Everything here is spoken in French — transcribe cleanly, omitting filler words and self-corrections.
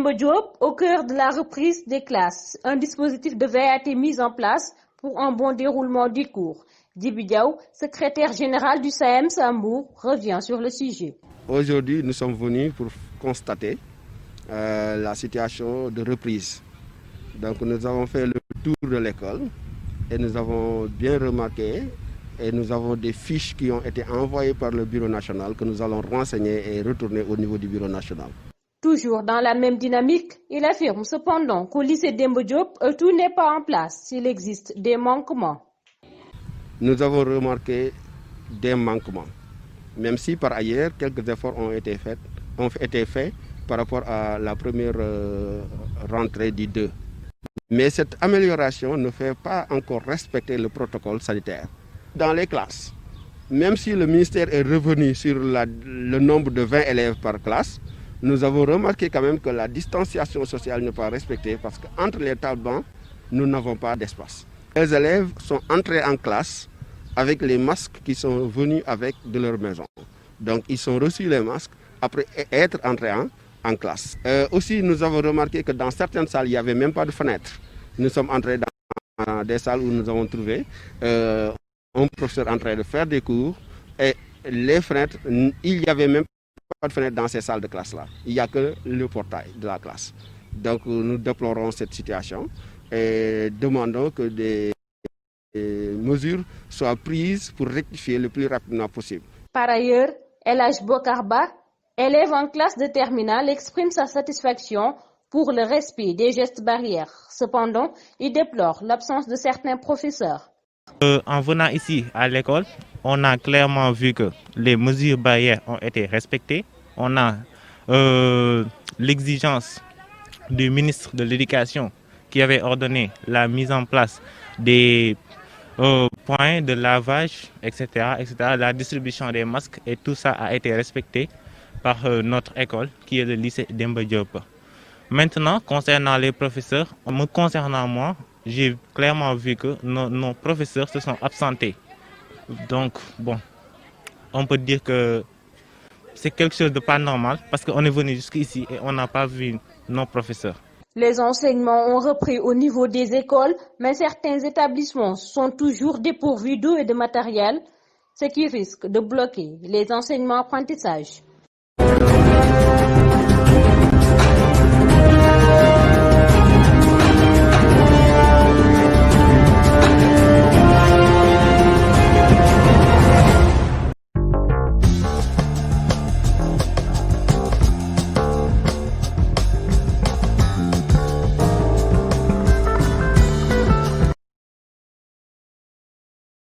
Demba Diop, au cœur de la reprise des classes, un dispositif de veille a été mis en place pour un bon déroulement du cours. Djibi Diaw, secrétaire général du SAEMS à Mbour, revient sur le sujet. Aujourd'hui, nous sommes venus pour constater la situation de reprise. Donc nous avons fait le tour de l'école et nous avons bien remarqué et nous avons des fiches qui ont été envoyées par le Bureau national que nous allons renseigner et retourner au niveau du Bureau national. Toujours dans la même dynamique, il affirme cependant qu'au lycée Demba Diop, tout n'est pas en place s'il existe des manquements. Nous avons remarqué des manquements, même si par ailleurs quelques efforts ont été faits par rapport à la première rentrée du 2. Mais cette amélioration ne fait pas encore respecter le protocole sanitaire. Dans les classes, même si le ministère est revenu sur le nombre de 20 élèves par classe, nous avons remarqué quand même que la distanciation sociale n'est pas respectée parce qu'entre les tables bancs, nous n'avons pas d'espace. Les élèves sont entrés en classe avec les masques qui sont venus avec de leur maison. Donc ils ont reçu les masques après être entrés en classe. Aussi, nous avons remarqué que dans certaines salles, il n'y avait même pas de fenêtres. Nous sommes entrés dans des salles où nous avons trouvé un professeur en train de faire des cours et les fenêtres, il n'y avait même pas de fenêtres dans ces salles de classe-là. Il n'y a que le portail de la classe. Donc nous déplorons cette situation et demandons que des mesures soient prises pour rectifier le plus rapidement possible. Par ailleurs, El Hadj Bokar Ba, élève en classe de terminale, exprime sa satisfaction pour le respect des gestes barrières. Cependant, il déplore l'absence de certains professeurs. En venant ici à l'école, on a clairement vu que les mesures barrières ont été respectées. On a l'exigence du ministre de l'Éducation qui avait ordonné la mise en place des points de lavage, etc., etc., la distribution des masques et tout ça a été respecté par notre école qui est le lycée Demba Diop. Maintenant, concernant les professeurs, me concernant moi, j'ai clairement vu que nos professeurs se sont absentés. Donc, bon, on peut dire que c'est quelque chose de pas normal parce qu'on est venu jusqu'ici et on n'a pas vu nos professeurs. Les enseignements ont repris au niveau des écoles, mais certains établissements sont toujours dépourvus d'eau et de matériel, ce qui risque de bloquer les enseignements apprentissages.